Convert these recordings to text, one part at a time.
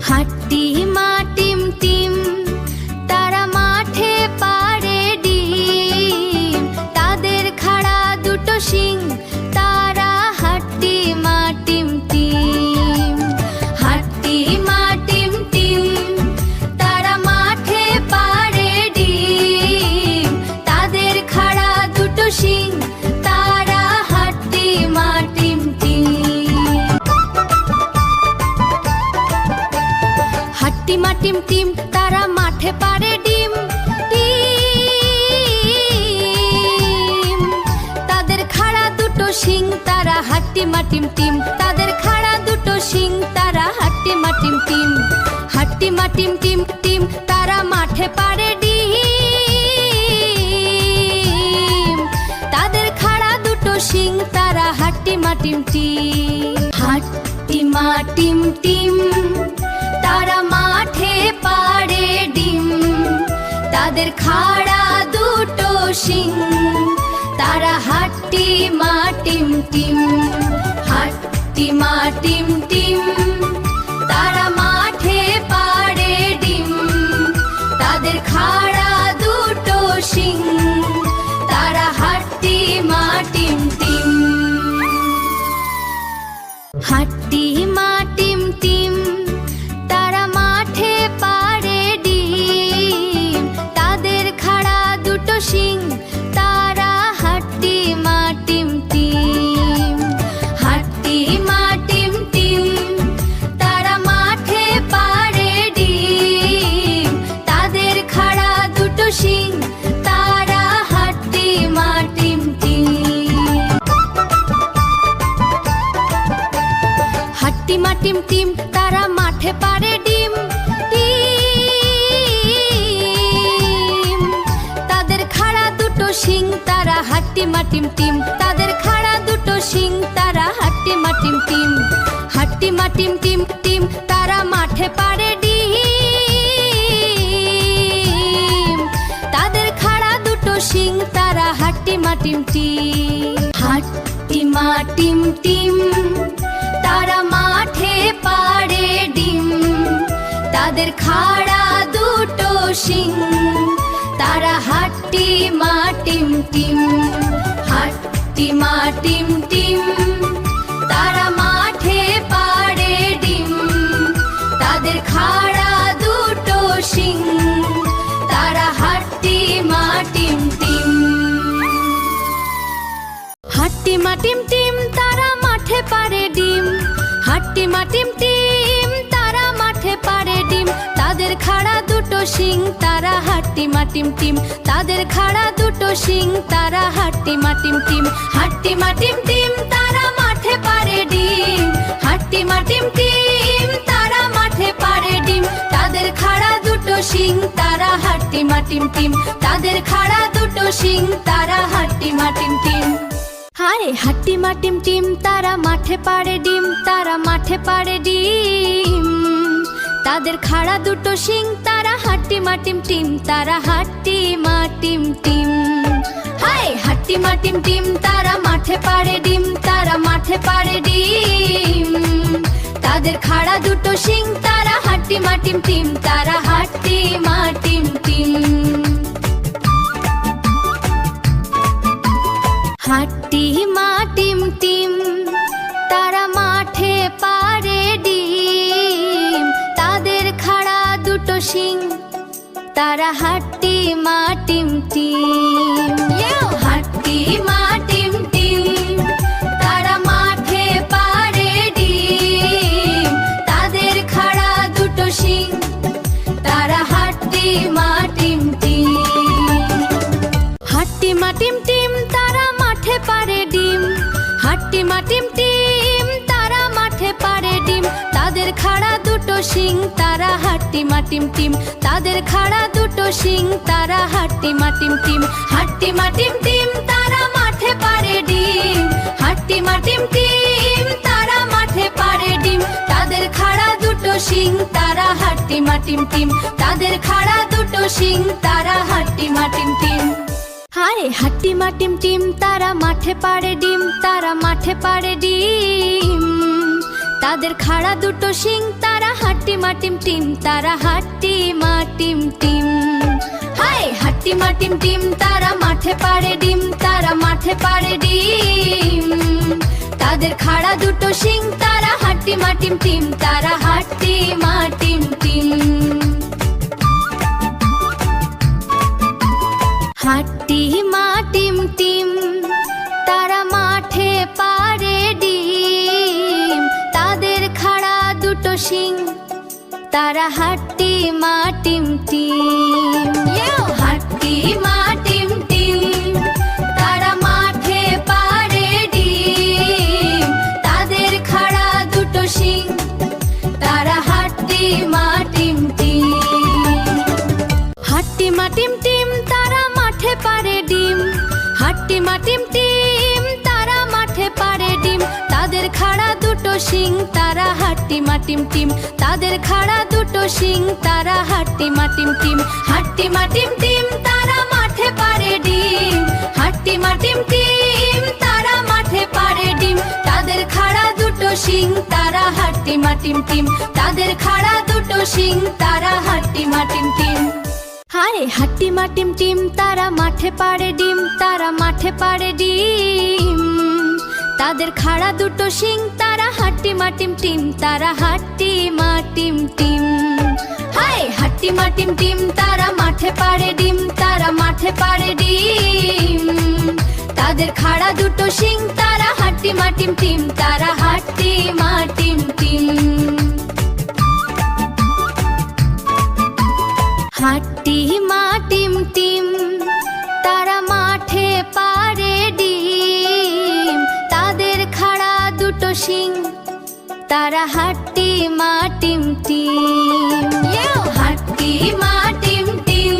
হাট্টি মা টিম টিম, তারা মাঠে পাড়ে ডিম, তাদের খাড়া দুটো শিং, তারা হাট্টি মা টিম টিম। হাট্টি মা টিম টিম, তারা মাঠে পাড়ে ডিম, তাদের খাড়া দুটো শিং, তারা হাট্টি মা টিম টিম। হাট্টি মা টিম টিম, তারা মাঠে পাড়ে ডিম, ডিম, তাদের খাড়া দুটো শিং, তারা হাট্টি মা টিম টিম, তাদের খাড়া দুটো শিং, তারা হাট্টি মা টিম টিম। হাট্টি মা টিম টিম টিম, তারা মাঠে পাড়ে ডিম, তাদের খাড়া দুটো শিং, তারা হাট্টি মা টিম টিম। হাট্টি মা টিম টিম, তারা মাঠে পাড়ে ডিম, তাদের খাড়া দুটো শিং, তারা হাট্টি মা টিম টিম। হাট্টি মা টিম টিম, তারা মাঠে পাড়ে ডিম, তাদের খাড়া দুটো শিং, তারা হাট্টি মা টিম টিম। হাট্টি মা টিম টিম, তারা মাঠে পাড়ে ডিম, তাদের খাড়া দুটো শিং, তারা হাট্টি মা টিম টিম। হাট্টি মা টিম টিম, তারা মাঠে পাড়ে ডিম, তাদের খাড়া দুটো শিং, তারা হাট্টি মা টিম টিম। হাট্টি মা টিম টিম, তারা মাঠে পাড়ে ডিম, ডিম, তাদের খাড়া দুটো শিং, তারা হাট্টি মা টিম টিম, তাদের খাড়া দুটো শিং, তারা হাট্টি মা টিম টিম। হাট্টি মা টিম টিম টিম, তারা মাঠে পাড়ে ডিম, তাদের খাড়া দুটো শিং, তারা হাট্টি মা টিম টিম। হাট্টি মা টিম টিম, তারা মাঠে পাড়ে ডিম, তাদের খাড়া দুটো শিং, তারা হাট্টি মা টিম টিম। হাট্টি মা টিম টিম, তারা মাঠে পাড়ে ডিম, তাদের খাড়া দুটো শিং, তারা হাট্টি মা টিম টিম। হাট্টি মা টিম টিম, তারা মাঠে পাড়ে ডিম, হাট্টি মা টিম টিম, তারা মাঠে পাড়ে ডিম, তাদের খাড়া দুটো শিং, তারা হাট্টি মা টিম টিম, তাদের খাড়া দুটো শিং, তারা হাট্টি মা টিম টিম। হাট্টি মা টিম টিম, তারা মাঠে পাড়ে ডিম, হাট্টি মা টিম টিম, তারা মাঠে পাড়ে ডিম, তাদের খাড়া দুটো শিং, তারা হাট্টি মা টিম টিম, তাদের খাড়া দুটো শিং, তারা হাট্টি মা টিম টিম। হায় হাট্টি মা টিম টিম, তারা মাঠে পাড়ে ডিম, তারা মাঠে পাড়ে ডিম, তাদের খাড়া দুটো শিং, তারা হাট্টি মা টিম টিম, তারা হাট্টি মা টিম টিম। হায় হাট্টি মা টিম টিম, তারা মাঠে পাড়ে ডিম, তারা মাঠে পাড়ে ডিম, তাদের খাড়া দুটো শিং, তারা হাট্টি মা টিম টিম, তারা হাট্টি মা টিম টিম। হাট্টি মা টিম টিম, তারা মাঠে পাড়ে ডিম, তাদের খাড়া দুটো শিং, তারা হাট্টি মা টিম টিম। হাট্টি মা টিম টিম, তারা মাঠে পাড়ে ডিম, তাদের খাড়া দুটো শিং, তারা হাট্টি মা টিম টিম। হাট্টি মা টিম টিম, তারা মাঠে পাড়ে ডিম, হাট্টি মা টিম টিম, তারা মাঠে পাড়ে ডিম, তাদের খাড়া দুটো শিং, তারা হাট্টি মা টিম টিম, তাদের খাড়া দুটো শিং, তারা হাট্টি মা টিম টিম। হাট্টি মা টিম টিম, তারা মাঠে পাড়ে ডিম, হাট্টি মা টিম টিম, তারা মাঠে পাড়ে ডিম, তাদের খাড়া দুটো শিং, তারা হাট্টি মা টিম টিম, তাদের খাড়া দুটো শিং, তারা হাট্টি মা টিম টিম। হায় হাট্টি মা টিম টিম, তারা মাঠে পাড়ে ডিম, তারা মাঠে পাড়ে ডিম, তাদের খাড়া দুটো শিং, তারা হাট্টিমা টিম টিম, তারা হাট্টিমা টিম টিম। হায় হাট্টিমা টিম টিম, তারা মাঠে পাড়ে ডিম, তারা মাঠে পাড়ে ডিম। তাদের খাড়া দুটো শিং, তারা হাট্টিমা টিম টিম, তারা হাট্টিমা টিম টিম। হাট্টিমা টিম টিম, তারা মাঠে পাড়ে ডিম, তাদের খাড়া দুটো শিং, তারা হাট্টিমা টিম টিম। হাট্টিমা টিম টিম, তারা মাঠে পাড়ে ডিম, তাদের খাড়া দুটো শিং, তারা হাট্টিমা টিম টিম। হাট্টিমা টিম টিম, তারা মাঠে পাড়ে ডিম, হাট্টিমা টিম টিম, তারা মাঠে পাড়ে ডিম, তাদের খাড়া দুটো শিং, তারা হাট্টিমা টিম টিম, তাদের খাড়া দুটো শিং, তারা হাট্টিমা টিম টিম। হাট্টিমা টিম টিম, তারা মাঠে পাড়ে ডিম, হাট্টিমা টিম টিম, তারা মাঠে পাড়ে ডিম, তাদের খাড়া দুটো শিং, তারা হাট্টিমা টিম টিম, তাদের খাড়া দুটো শিং, তারা হাট্টিমা টিম টিম। হায় হাট্টিমা টিম টিম, তারা মাঠে পাড়ে ডিম, তারা মাঠে পাড়ে ডিম, তাদের খাড়া দুটো শিং, তারা হাট্টিমা টিম টিম, তারা হাট্টিমা টিম টিম। হায় হাট্টিমা টিম টিম, তারা মাঠে পাড়ে ডিম, তারা মাঠে পাড়ে ডিম, তাদের খাড়া দুটো শিং, তারা হাট্টিমা টিম টিম, তারা হাট্টিমা টিম টিম। হাট্টিমা টিম টিম, তারা মাঠে পাড়ে ডিম, তাদের খাড়া দুটো শিং, তারা হাট্টিমা টিম টিম। হাট্টিমা টিম টিম,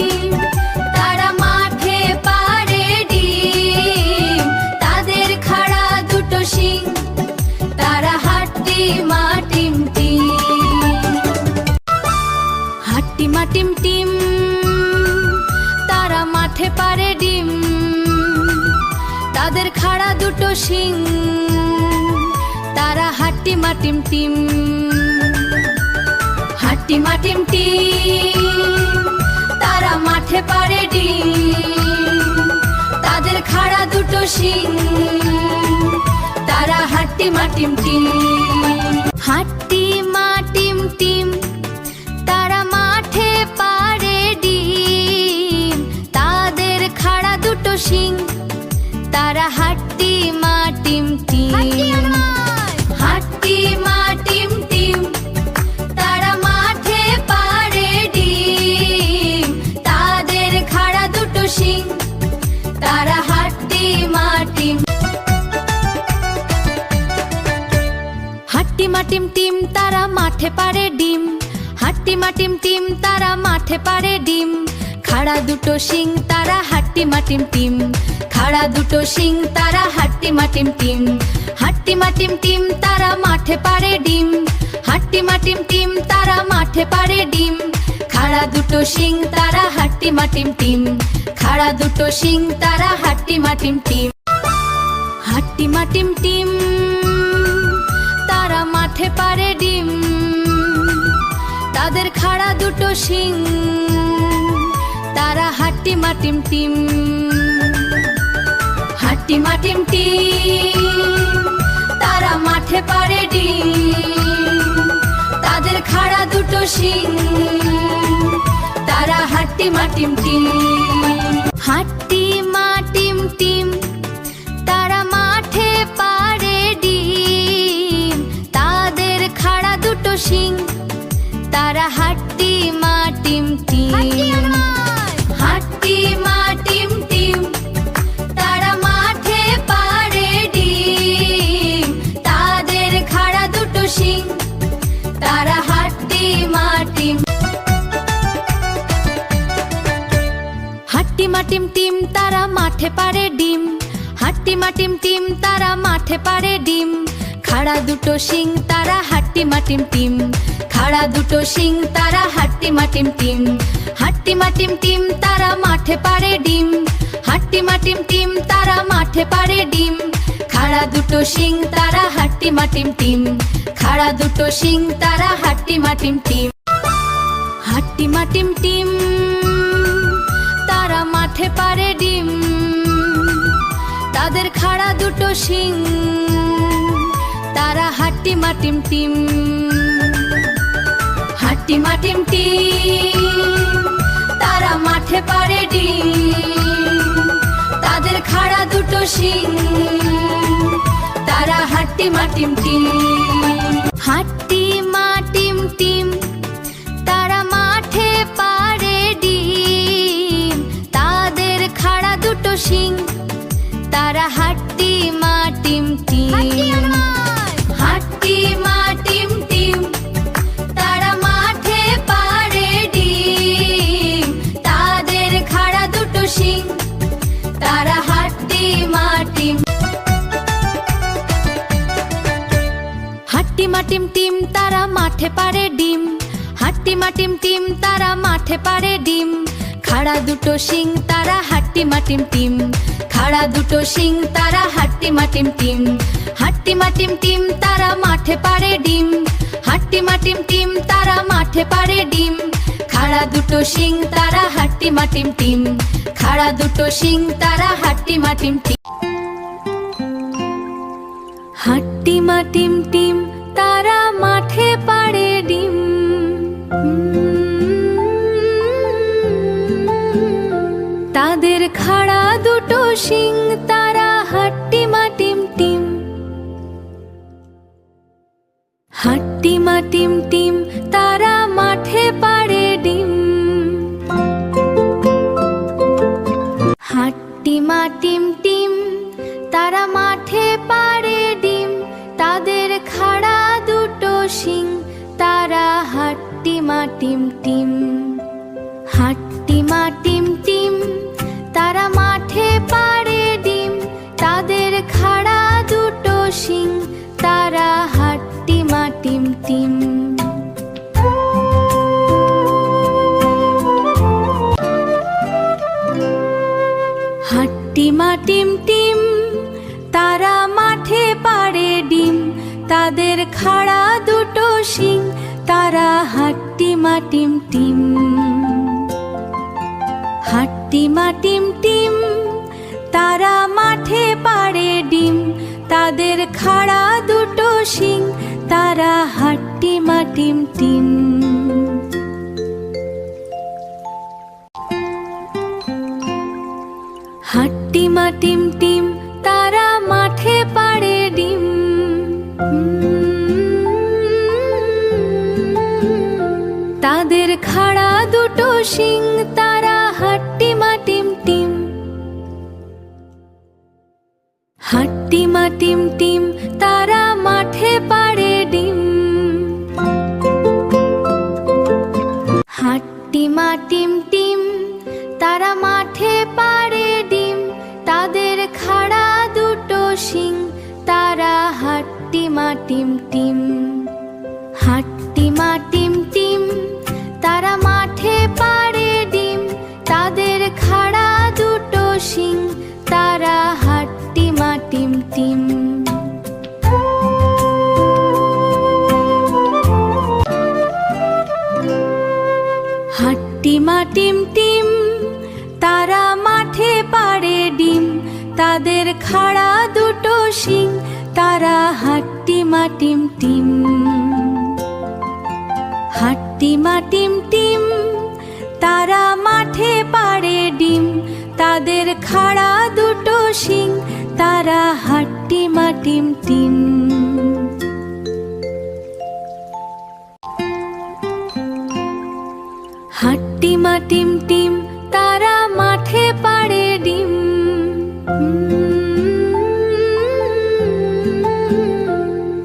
তারা মাঠে পাড়ে ডিম, তাদের খাড়া দুটো শিং, তারা হাট্টিমা টিম টিম। হাট্টিমা টিম টিম, তারা মাঠে পাড়ে ডিম, তাদের খাড়া দুটো শিং, তারা হাট্টিমা টিম টিম। হাট্টিমা টিম টিম, তারা মাঠে পাড়ে ডিম, তাদের খাড়া দুটো শিং, তারা হাট্টিমা টিম টিম। হাট্টিমা টিম টিম, তারা মাঠে পাড়ে ডিম, তাদের খাড়া দুটো শিং, তারা হাট্টিমা টিম টিম। হাট্টিমা টিম টিম, তারা মাঠে পাড়ে ডিম, তাদের খাড়া দুটো শিং, তারা হাট্টিমা টিম। হাট্টিমা টিম টিম, তারা মাঠে পাড়ে ডিম, হাট্টিমা টিম টিম, তারা মাঠে পাড়ে ডিম, খাড়া দুটো শিং, তারা হাট্টিমা টিম টিম, খাড়া দুটো শিং, তারা হাট্টিমা টিম টিম। হাট্টিমা টিম টিম, তারা মাঠে পাড়ে ডিম, হাট্টিমা টিম টিম, তারা মাঠে পাড়ে ডিম, খাড়া দুটো শিং, তারা হাট্টিমা টিম টিম, খাড়া দুটো শিং, তারা হাট্টিমা টিম টিম। হাট্টিমা টিম টিম, তারা মাঠে পাড়ে ডিম, তাদের খাড়া দুটো শিং, তারা হাট্টিমা টিম টিম। হাট্টিমা টিম টিম, তারা মাঠে পাড়ে ডিম, তাদের খাড়া দুটো শিং, তারা হাট্টিমা টিম টিম। হাট্টিমা টিম টিম, তারা মাঠে পাড়ে ডিম, তাদের খাড়া দুটো শিং, তারা হাট্টিমা টিম টিম। হাট্টিমা টিম টিম, তারা মাঠে পাড়ে ডিম, তাদের খাড়া দুটো শিং, তারা হাট্টিমা টিম। হাট্টিমা টিম টিম, তারা মাঠে পাড়ে ডিম, হাট্টিমা টিম টিম, তারা মাঠে পাড়ে ডিম, খাড়া দুটো শিং, তারা হাট্টিমা টিম টিম, খাড়া দুটো শিং, তারা হাট্টিমা টিম টিম। হাট্টিমা টিম টিম, তারা মাঠে পাড়ে ডিম, হাট্টিমা টিম টিম, তারা মাঠে পাড়ে ডিম, খাড়া দুটো শিং তারা হাট্টিমা টিম টিম, খাড়া দুটো শিং তারা হাট্টিমা টিম টিম। হাট্টিমা টিম টিম তারা মাঠে পারে ডিম, তাদের খাড়া দুটো শিং তারা হাট্টিমা টিম টিম। হাট্টিমা টিম টিম তারা মাঠে পারে ডিম, তাদের খাড়া দুটো শিং তারা হাট্টিমা টিম টিম। হাট্টিমা টিম টিম তারা মাঠে পারে ডিম, তাদের খাড়া দুটো শিং তারা হাট্টিমা টিম টিম। হাট্টিমা টিম টিম তারা মাঠে পারে ডিম, তাদের খাড়া দুটো শিং তারা হাট্টিমা টিম। হাট্টিমা টিম টিম তারা মাঠে পারে ডিম, হাট্টিমা টিম টিম তারা মাঠে পারে ডিম, খাড়া দুটো শিং তারা হাট্টিমা টিম টিম, খাড়া দুটো শিং তারা হাট্টিমা টিম টিম। হাট্টিমা টিম টিম তারা মাঠে পারে ডিম, হাট্টিমা টিম টিম তারা মাঠে পারে ডিম, খাড়া দুটো শিং তারা হাট্টিমা টিম টিম, খাড়া দুটো শিং তারা হাট্টিমা টিম টিম। হাট্টিমা টিম টিম তারা মাঠে পারে ডিম, তাদের খাড়া দুটো শিং তারা হাট্টিমা টিম টিম। হাট্টিমা টিম টিম তারা মাঠে পারে ডিম, হাট্টিমা টিম টিম তারা মাঠে পারে ডিম, তাদের খাড়া দুটো শিং তারা হাট্টিমা টিম টিম। হাট্টিমা টিম টিম তারা মাঠে পারে ডিম, তাদের খাড়া দুটো শিং তারা হাট্টিমা টিম টিম। হাট্টিমা টিম টিম তারা মাঠে পারে ডিম, তাদের খাড়া দুটো শিং তারা হাট্টিমা টিম টিম। হাট্টিমা টিম টিম তারা মাঠে পারে ডিম, তাদের খাড়া দুটো শিং তারা হাট্টিমা টিম টিম। হাট্টিমা টিম টিম তারা মাঠে পারে ডিম, তাদের খাড়া দুটো শিং তারা হাট্টিমা টিম টিম। হাট্টিমা টিম টিম তারা মাঠে পারে ডিম, হাট্টিমা টিম টিম তারা মাঠে পারে ডিম, তাদের খাড়া দুটো শিং তারা হাট্টিমা টিম টিম। হাট্টিমা টিম টিম তারা মাঠে পারে ডিম, তাদের খাড়া দুটো শিং তারা হাট্টিমা টিম টিম। হাট্টিমা টিম টিম তারা মাঠে পারে ডিম, তাদের খাড়া দুটো শিং তারা হাট্টিমা টিম টিম। হাট্টিমা টিম টিম তারা মাঠে পারে ডিম, তাদের খাড়া দুটো শিং তারা হাট্টিমা টিম টিম। হাট্টিমা টিম টিম তারা মাঠে পারে ডিম,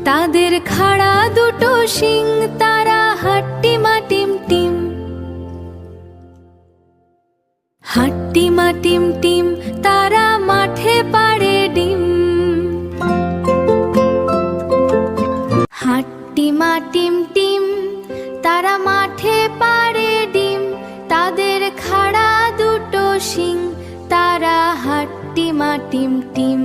তাদের খাড়া দুটো শিং তারা হাট্টিমা টিম টিম। হাট্টিমা টিম টিম তারা মাঠে পারে ডিম, হাট্টিমা টিম টিম তারা মাঠে পারে ডিম, তাদের খাড়া দুটো শিং তারা হাট্টিমা টিম টিম।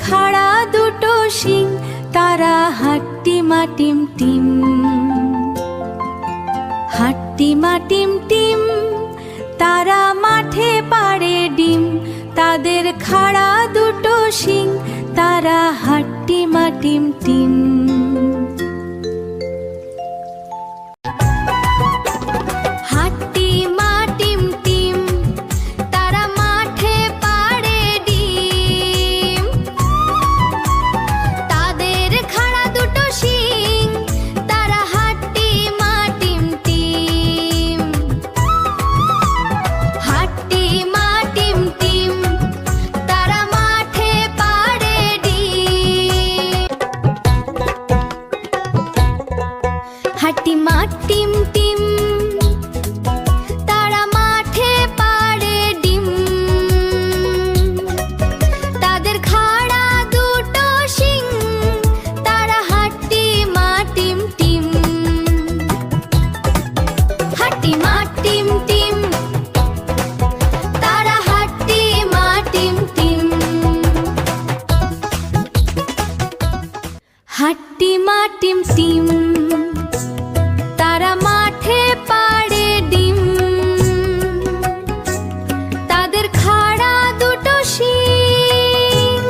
খাড়া দুটো শিং, তারা হাট্টিমা টিম টিম। হাট্টিমা টিম টিম, তারা মাঠে পাড়ে ডিম, তাদের খাড়া দুটো শিং, তারা হাট্টিমা টিম টিম। হাট্টিমা টিম টিম, তারা মাঠে পাড়ে ডিম, তাদের খাড়া দুটো শিং, তারা হাট্টিমা টিম টিম। হাট্টিমা টিম টিম, তারা মাঠে পাড়ে ডিম। হাট্টিমা টিম টিম, তারা মাঠে পাড়ে ডিম, তাদের খাড়া দুটো শিং, তারা হাট্টিমা টিম টিম। হাট্টিমা টিম টিম, তারা হাট্টিমা টিম টিম। হাট্টিমা টিম টিম, তারা মাঠে পাড়ে ডিম, তাদের খাড়া দুটো শিং,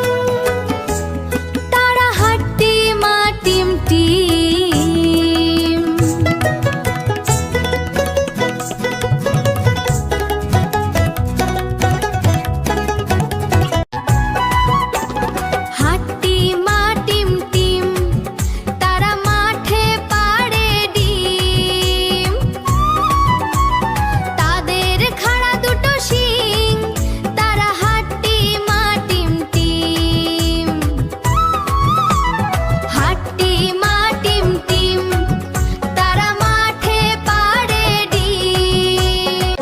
তারা হাট্টিমা টিম টিম। হাট্টিমা টিম টিম, তারা মাঠে পাড়ে ডিম, তাদের খাড়া দুটো শিং, তারা হাট্টিমা টিম টিম। হাট্টিমা টিম টিম, তারা মাঠে পাড়ে ডিম।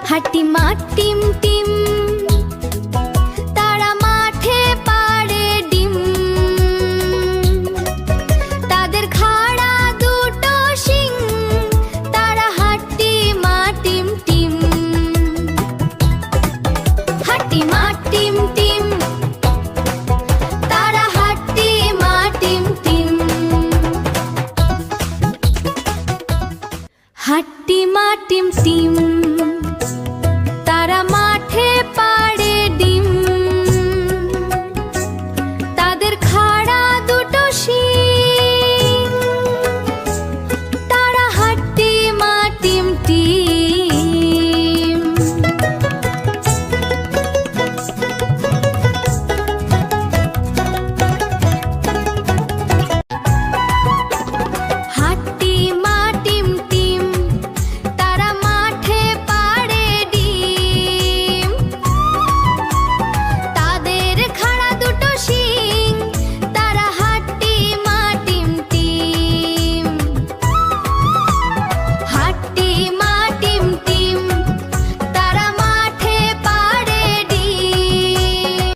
হাট্টিমা টিম টিম, তারা মাঠে পাড়ে ডিম, তাদের খাড়া দুটো শিং, তারা হাট্টিমা টিম টিম। হাট্টিমা টিম টিম, তারা হাট্টিমা টিম টিম। হাট্টিমা টিম টিম, তারা মাঠে পাড়ে ডিম, তাদের খাড়া দুটো শিং, তারা হাট্টিমা টিম টিম। হাট্টিমা টিম টিম, তারা মাঠে পাড়ে ডিম, তাদের খাড়া দুটো শিং, তারা হাট্টিমা টিম টিম। হাট্টিমা টিম টিম, তারা মাঠে পাড়ে ডিম।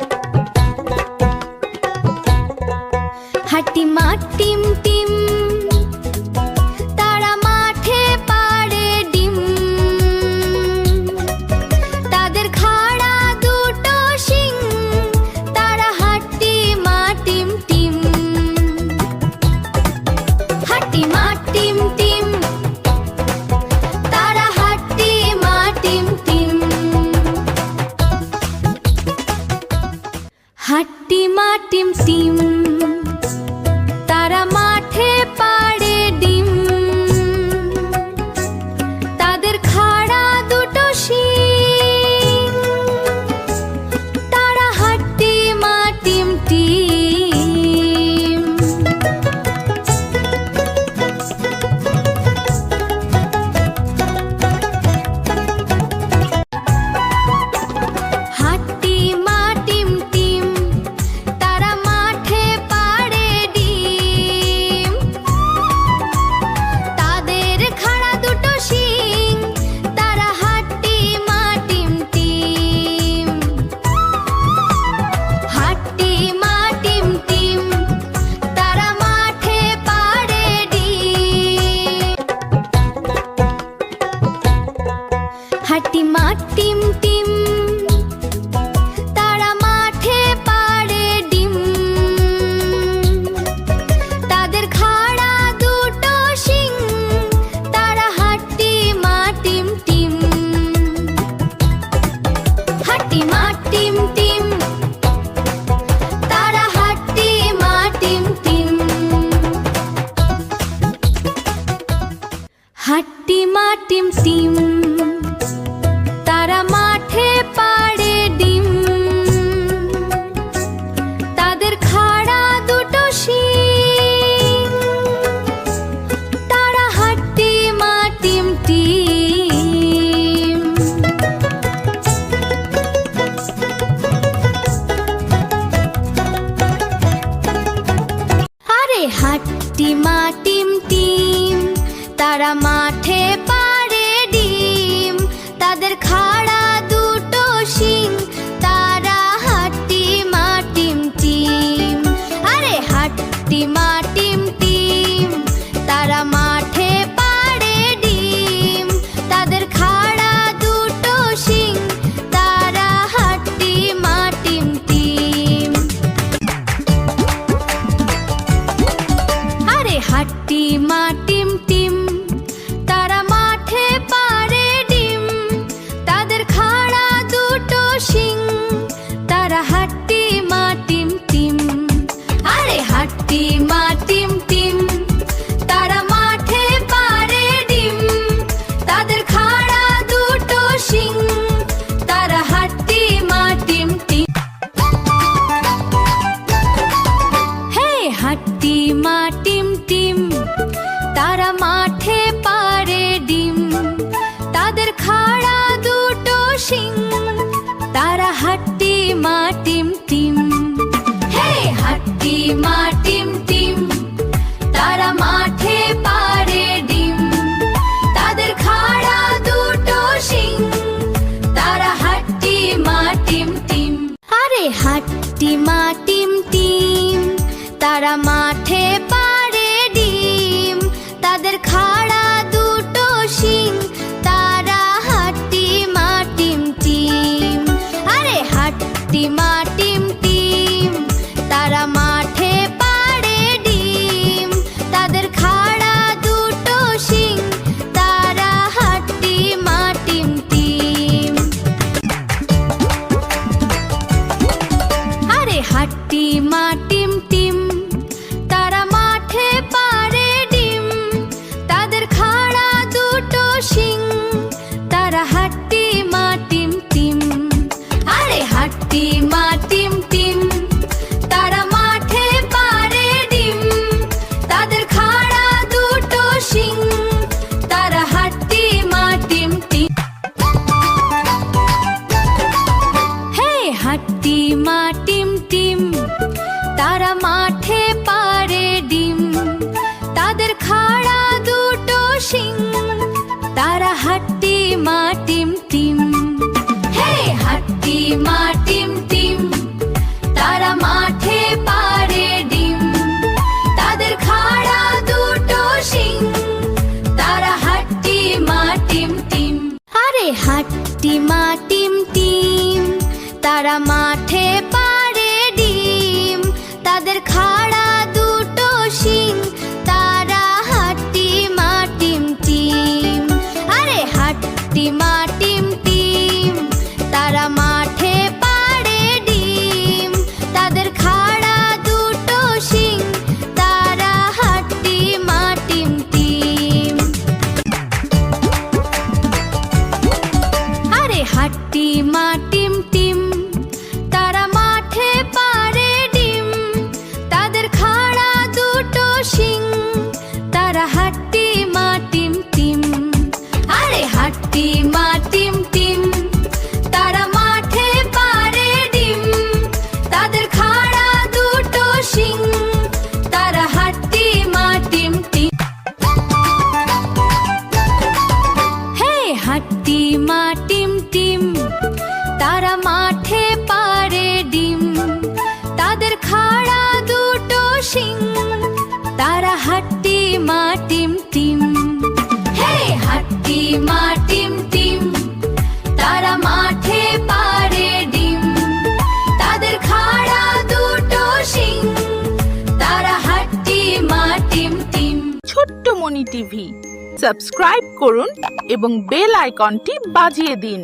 হাট্টিমা টিম টিম, তারা মাঠে পাড়ে ডিম, তাদের খাড়া দুটো শিং, তারা হাট্টিমা টিম টিম। হাট্টিমা টিম টিম, তারা হাট্টিমা টিম টিম। হাট্টিমা টিম টিম, তারা মাঠে পাড়ে ডিম, তাদের খাড়া দুটো শিং, তারা হাট্টিমা টিম টিম। হাট্টিমা টিম টিম, তারা মাঠে পাড়ে ডিম, তাদের খাড়া দুটো শিং, তারা হাট্টিমা টিম টিম। হাট্টিমা টিম টিম, তারা মাঠে পাড়ে ডিম। হাট্টিমা টিম টিম, খাড়া দুটো শিং, তারা হাট্টি মা টিম টিম। হে হাট্টি মা টিম টিম, তারা মাঠে পারে ডিম, তাদের খাড়া দুটো শিং, তারা হাট্টি মা টিম টিম। আরে হাট্টি মা টিম টিম, তারা মাঠে পারে ডিম, তাদের খাড়া দুটো শিং, তারা হাট্টি মা টিম টিম। আরে হাট্টি মা টিম টিম, তারা মাঠে পারে ডিম, তাদের খাড়া দুটো শিং, তারা হাট্টি মা টিম টিম। আরে হাট্টি মা টিম টিম, তারা মাঠে পারে ডিম, তাদের খাড়া দুটো শিং, তারা হাট্টি মা টিম টিম। আরে হাট্টি মা টিম টিম, তারা মাঠে পারে ডিম, তাদের খাড়া দুটো শিং, তারা হাট্টি মা টিম টিম। হে হাট্টি মা টিম টিম, তারা মাঠে পারে ডিম, তাদের খাড়া দুটো শিং, তারা হাট্টি মা টিম টিম। হে হাট্টি মা টিম টিম, তারা মাঠে পারে ডিম, তাদের খাড়া দুটো শিং, তারা হাট্টি মা টিম টিম। আরে হাট্টি মা টিম টিম, তারা মাঠে পারে ডিম, তাদের খাড়া দুটো শিং, তারা হাট্টি মা টিম টিম। আরে হাট্টি মা টিম টিম, তারা মাঠে পারে ডিম, তাদের খাড়া দুটো শিং, তারা হাট্টি মা টিম টিম। আরে হাট্টি মা টিম টিম, তারা মাঠে পারে ডিম, তাদের খাড়া দুটো শিং, তারা হাট্টি মা টিম টিম। আরে হাট্টি মা টিম টিম, তারা মাঠে পারে ডিম, তাদের খাড়া দুটো শিং, তারা হাট্টি মা টিম টিম। হে হাট্টি মা টিম টিম, তারা মাঠে পারে ডিম, তাদের খাড়া দুটো শিং, তারা হাট্টি মা টিম টিম। হে হাট্টি মা টিম টিম, তারা মাঠে পারে ডিম, তাদের খাড়া দুটো শিং, তারা হাট্টি মা টিম টিম। ছোট্ট মনি টিভি সাবস্ক্রাইব করুন এবং বেল আইকনটি বাজিয়ে দিন।